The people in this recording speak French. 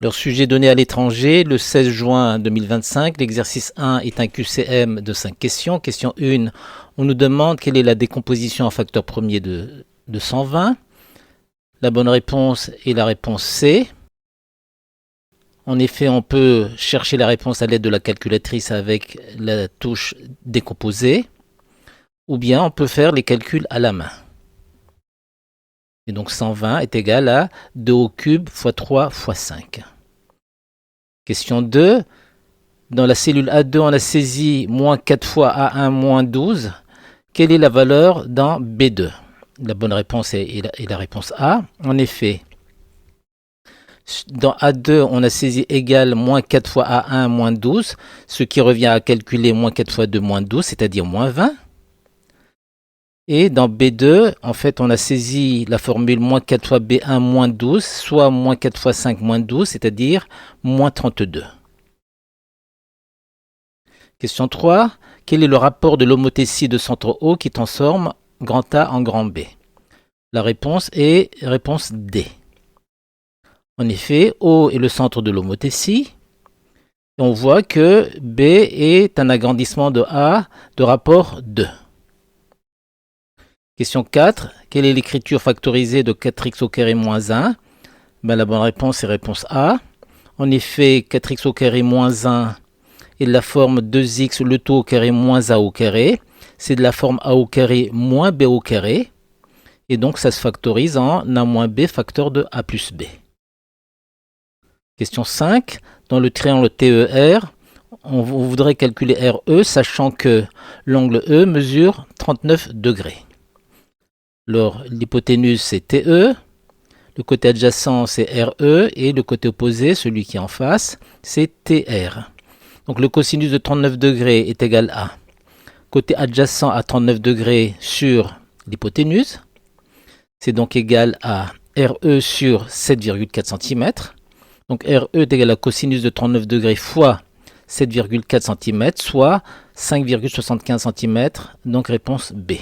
Leur sujet donné à l'étranger, le 16 juin 2025, l'exercice 1 est un QCM de 5 questions. Question 1, on nous demande quelle est la décomposition en facteur premier de 120. La bonne réponse est la réponse C. En effet, on peut chercher la réponse à l'aide de la calculatrice avec la touche décomposer, ou bien on peut faire les calculs à la main. Et donc 120 est égal à 2 au cube fois 3 fois 5. Question 2. Dans la cellule A2, on a saisi moins 4 fois A1 moins 12. Quelle est la valeur dans B2? La bonne réponse est la réponse A. En effet, dans A2, on a saisi égal moins 4 fois A1 moins 12, ce qui revient à calculer moins 4 fois 2 moins 12, c'est-à-dire moins 20. Et dans B2, en fait, on a saisi la formule moins 4 fois B1 moins 12, soit moins 4 fois 5 moins 12, c'est-à-dire moins 32. Question 3. Quel est le rapport de l'homothétie de centre O qui transforme grand A en grand B? La réponse est réponse D. En effet, O est le centre de l'homothétie. Et on voit que B est un agrandissement de A de rapport 2. Question 4. Quelle est l'écriture factorisée de 4x au carré moins 1? La bonne réponse est réponse A. En effet, 4x au carré moins 1 est de la forme 2x le tout au carré moins A au carré. C'est de la forme A au carré moins B au carré. Et donc ça se factorise en A moins B facteur de A plus B. Question 5. Dans le triangle TER, on voudrait calculer RE, sachant que l'angle E mesure 39 degrés. Alors, l'hypoténuse, c'est TE, le côté adjacent, c'est RE, et le côté opposé, celui qui est en face, c'est TR. Donc, le cosinus de 39 degrés est égal à côté adjacent à 39 degrés sur l'hypoténuse. C'est donc égal à RE sur 7,4 cm. Donc, RE est égal à cosinus de 39 degrés fois 7,4 cm, soit 5,75 cm. Donc, réponse B.